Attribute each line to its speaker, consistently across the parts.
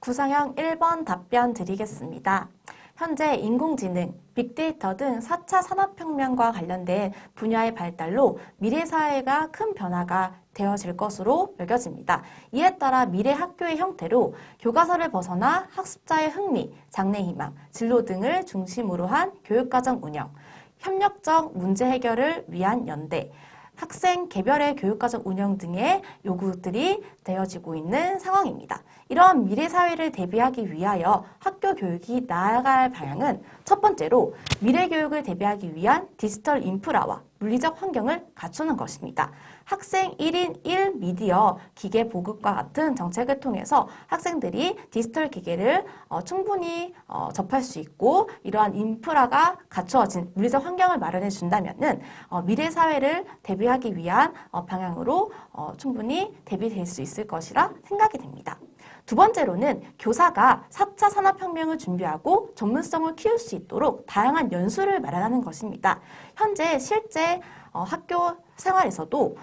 Speaker 1: 구성형 1번 답변 드리겠습니다. 현재 인공지능, 빅데이터 등 4차 산업혁명과 관련된 분야의 발달로 미래 사회가 큰 변화가 되어질 것으로 여겨집니다. 이에 따라 미래 학교의 형태로 교과서를 벗어나 학습자의 흥미, 장래 희망, 진로 등을 중심으로 한 교육과정 운영, 협력적 문제 해결을 위한 연대, 학생 개별의 교육과정 운영 등의 요구들이 되어지고 있는 상황입니다. 이러한 미래 사회를 대비하기 위하여 학교 교육이 나아갈 방향은 첫 번째로 미래 교육을 대비하기 위한 디지털 인프라와 물리적 환경을 갖추는 것입니다. 학생 1인 1 미디어 기계 보급과 같은 정책을 통해서 학생들이 디지털 기계를 충분히 접할 수 있고 이러한 인프라가 갖추어진 물리적 환경을 마련해 준다면은 미래 사회를 대비하기 위한 방향으로 충분히 대비될 수 있을 것이라 생각이 됩니다. 두 번째로는 교사가 4차 산업혁명을 준비하고 전문성을 키울 수 있도록 다양한 연수를 마련하는 것입니다. 현재 실제 학교 생활에서도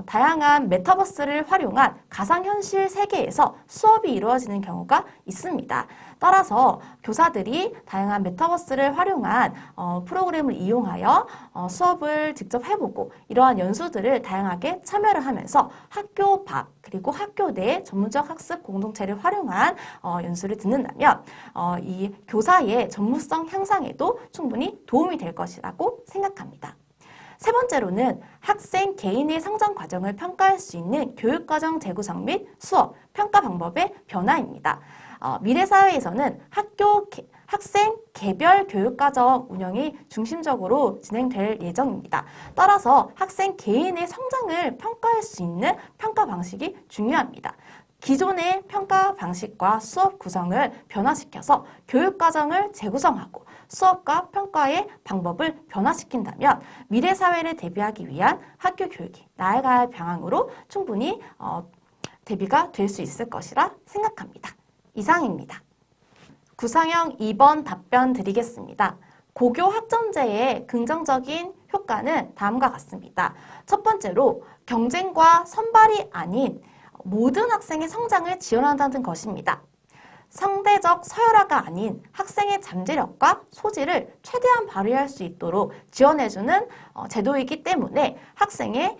Speaker 1: 다양한 메타버스를 활용한 가상현실 세계에서 수업이 이루어지는 경우가 있습니다. 따라서 교사들이 다양한 메타버스를 활용한 프로그램을 이용하여 수업을 직접 해보고 이러한 연수들을 다양하게 참여를 하면서 학교 밖 그리고 학교 내 전문적 학습 공동체를 활용한 연수를 듣는다면 이 교사의 전문성 향상에도 충분히 도움이 될 것이라고 생각합니다. 세 번째로는 학생 개인의 성장 과정을 평가할 수 있는 교육과정 재구성 및 수업, 평가 방법의 변화입니다. 미래 사회에서는 학생 개별 교육과정 운영이 중심적으로 진행될 예정입니다. 따라서 학생 개인의 성장을 평가할 수 있는 평가 방식이 중요합니다. 기존의 평가 방식과 수업 구성을 변화시켜서 교육과정을 재구성하고 수업과 평가의 방법을 변화시킨다면 미래 사회를 대비하기 위한 학교 교육이 나아갈 방향으로 충분히 대비가 될 수 있을 것이라 생각합니다. 이상입니다. 구성형 2번 답변 드리겠습니다. 고교 학점제의 긍정적인 효과는 다음과 같습니다. 첫 번째로 경쟁과 선발이 아닌 모든 학생의 성장을 지원한다는 것입니다. 상대적 서열화가 아닌 학생의 잠재력과 소질을 최대한 발휘할 수 있도록 지원해주는 제도이기 때문에 학생의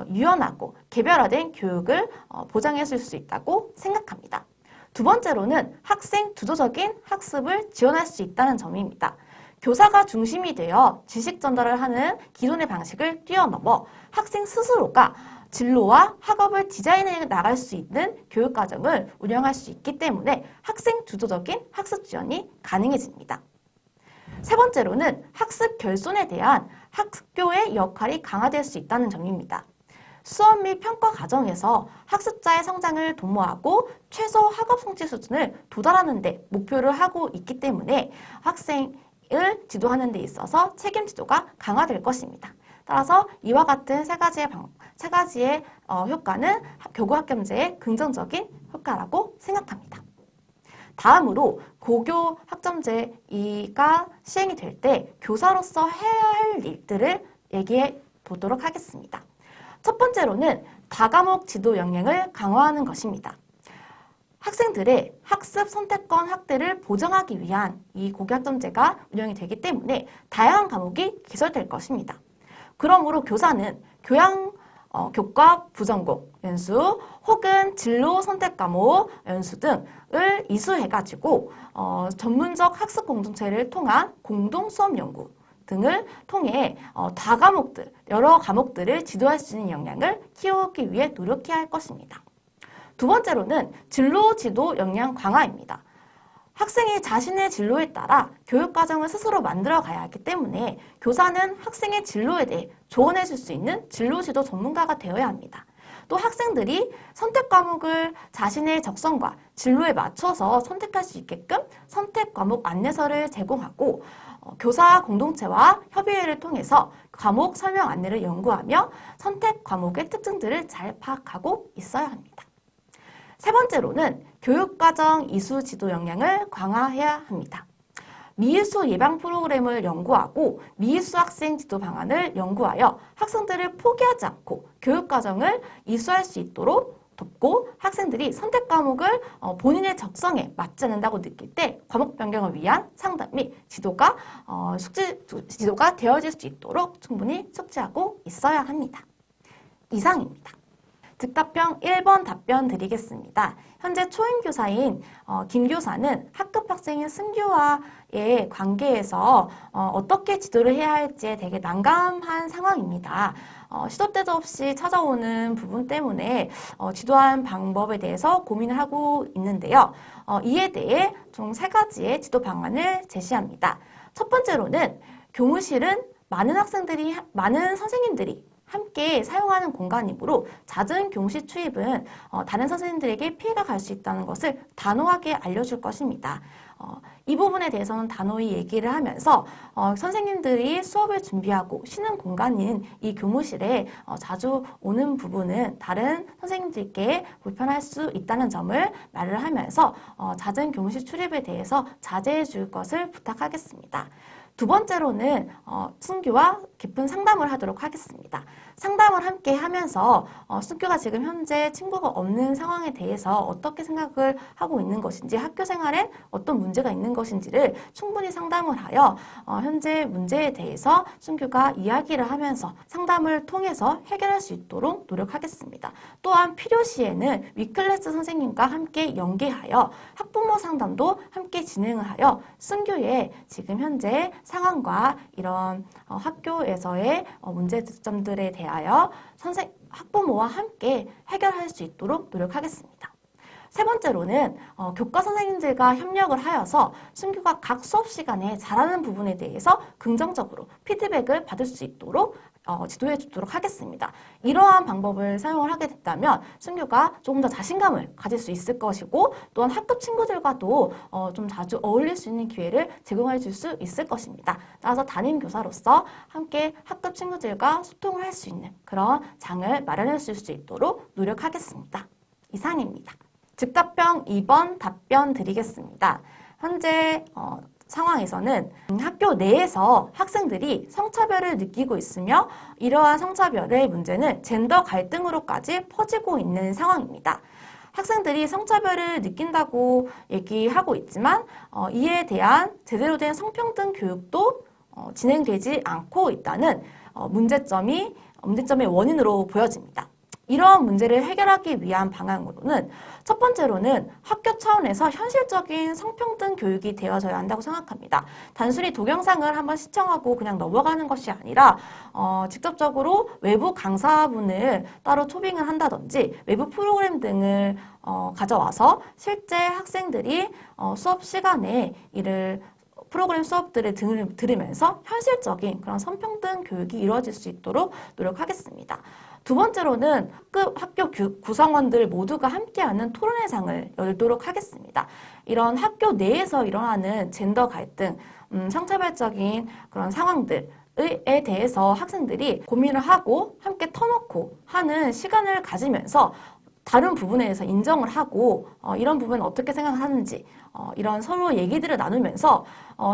Speaker 1: 유연하고 개별화된 교육을 보장해줄 수 있다고 생각합니다. 두 번째로는 학생 주도적인 학습을 지원할 수 있다는 점입니다. 교사가 중심이 되어 지식 전달을 하는 기존의 방식을 뛰어넘어 학생 스스로가 진로와 학업을 디자인해 나갈 수 있는 교육과정을 운영할 수 있기 때문에 학생 주도적인 학습 지원이 가능해집니다. 세 번째로는 학습 결손에 대한 학교의 역할이 강화될 수 있다는 점입니다. 수업 및 평가 과정에서 학습자의 성장을 도모하고 최소 학업 성취 수준을 도달하는 데 목표를 하고 있기 때문에 학생을 지도하는 데 있어서 책임 지도가 강화될 것입니다. 따라서 이와 같은 세 가지의 효과는 교구 학점제의 긍정적인 효과라고 생각합니다. 다음으로 고교 학점제가 시행이 될 때 교사로서 해야 할 일들을 얘기해 보도록 하겠습니다. 첫 번째로는 다과목 지도 역량을 강화하는 것입니다. 학생들의 학습 선택권 확대를 보장하기 위한 이 고교 학점제가 운영이 되기 때문에 다양한 과목이 개설될 것입니다. 그러므로 교사는 교과 부전공 연수 혹은 진로 선택 과목 연수 등을 이수해가지고 전문적 학습 공동체를 통한 공동 수업 연구 등을 통해 다과목들, 여러 과목들을 지도할 수 있는 역량을 키우기 위해 노력해야 할 것입니다. 두 번째로는 진로 지도 역량 강화입니다. 학생이 자신의 진로에 따라 교육과정을 스스로 만들어 가야 하기 때문에 교사는 학생의 진로에 대해 조언해 줄 수 있는 진로 지도 전문가가 되어야 합니다. 또 학생들이 선택 과목을 자신의 적성과 진로에 맞춰서 선택할 수 있게끔 선택 과목 안내서를 제공하고 교사 공동체와 협의회를 통해서 과목 설명 안내를 연구하며 선택 과목의 특징들을 잘 파악하고 있어야 합니다. 세 번째로는 교육과정 이수 지도 역량을 강화해야 합니다. 미이수 예방 프로그램을 연구하고 미이수 학생 지도 방안을 연구하여 학생들을 포기하지 않고 교육과정을 이수할 수 있도록 돕고 학생들이 선택 과목을 본인의 적성에 맞지 않는다고 느낄 때 과목 변경을 위한 상담 및 지도가 되어질 수 있도록 충분히 숙지하고 있어야 합니다. 이상입니다. 즉답형 1번 답변 드리겠습니다. 현재 초임교사인 김 교사는 학급 학생인 승규와의 관계에서 어떻게 지도를 해야 할지 되게 난감한 상황입니다. 시도 때도 없이 찾아오는 부분 때문에 지도하는 방법에 대해서 고민을 하고 있는데요. 이에 대해 총 3가지의 지도 방안을 제시합니다. 첫 번째로는 교무실은 많은 선생님들이 함께 사용하는 공간이므로 잦은 교무실 출입은 다른 선생님들에게 피해가 갈 수 있다는 것을 단호하게 알려줄 것입니다. 이 부분에 대해서는 단호히 얘기를 하면서 선생님들이 수업을 준비하고 쉬는 공간인 이 교무실에 자주 오는 부분은 다른 선생님들께 불편할 수 있다는 점을 말을 하면서 잦은 교무실 출입에 대해서 자제해 줄 것을 부탁하겠습니다. 두 번째로는 승규와 깊은 상담을 하도록 하겠습니다. 상담을 함께 하면서 승규가 지금 현재 친구가 없는 상황에 대해서 어떻게 생각을 하고 있는 것인지, 학교 생활에 어떤 문제가 있는 것인지를 충분히 상담을 하여 현재 문제에 대해서 승규가 이야기를 하면서 상담을 통해서 해결할 수 있도록 노력하겠습니다. 또한 필요시에는 위클래스 선생님과 함께 연계하여 학부모 상담도 함께 진행을 하여 승규의 지금 현재 상황과 이런 학교에서의 문제점들에 대하여 학부모와 함께 해결할 수 있도록 노력하겠습니다. 세 번째로는 교과 선생님들과 협력을 하여서 승규가 각 수업 시간에 잘하는 부분에 대해서 긍정적으로 피드백을 받을 수 있도록 지도해 주도록 하겠습니다. 이러한 방법을 사용을 하게 됐다면 승규가 조금 더 자신감을 가질 수 있을 것이고, 또한 학급 친구들과도 좀 자주 어울릴 수 있는 기회를 제공해 줄 수 있을 것입니다. 따라서 담임 교사로서 함께 학급 친구들과 소통을 할 수 있는 그런 장을 마련해 줄 수 있도록 노력하겠습니다. 이상입니다. 즉답형 2번 답변 드리겠습니다. 현재 상황에서는 학교 내에서 학생들이 성차별을 느끼고 있으며, 이러한 성차별의 문제는 젠더 갈등으로까지 퍼지고 있는 상황입니다. 학생들이 성차별을 느낀다고 얘기하고 있지만 이에 대한 제대로 된 성평등 교육도 진행되지 않고 있다는 문제점의 원인으로 보여집니다. 이러한 문제를 해결하기 위한 방향으로는 첫 번째로는 학교 차원에서 현실적인 성평등 교육이 되어져야 한다고 생각합니다. 단순히 동영상을 한번 시청하고 그냥 넘어가는 것이 아니라 직접적으로 외부 강사분을 따로 초빙을 한다든지 외부 프로그램 등을 가져와서 실제 학생들이 수업 시간에 프로그램 수업들을 들으면서 현실적인 그런 성평등 교육이 이루어질 수 있도록 노력하겠습니다. 두 번째로는 학교 구성원들 모두가 함께하는 토론회장을 열도록 하겠습니다. 이런 학교 내에서 일어나는 젠더 갈등, 성차별적인 그런 상황들 에 대해서 학생들이 고민을 하고 함께 터놓고 하는 시간을 가지면서 다른 부분에 대해서 인정을 하고 이런 부분은 어떻게 생각하는지 이런 서로 얘기들을 나누면서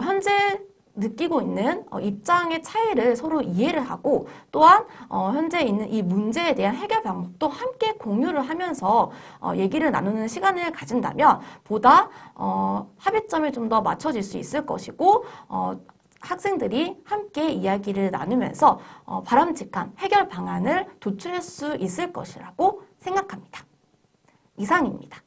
Speaker 1: 현재 느끼고 있는 입장의 차이를 서로 이해를 하고, 또한 현재 있는 이 문제에 대한 해결 방법도 함께 공유를 하면서 얘기를 나누는 시간을 가진다면 보다 합의점이 좀 더 맞춰질 수 있을 것이고, 학생들이 함께 이야기를 나누면서 바람직한 해결 방안을 도출할 수 있을 것이라고 생각합니다. 이상입니다.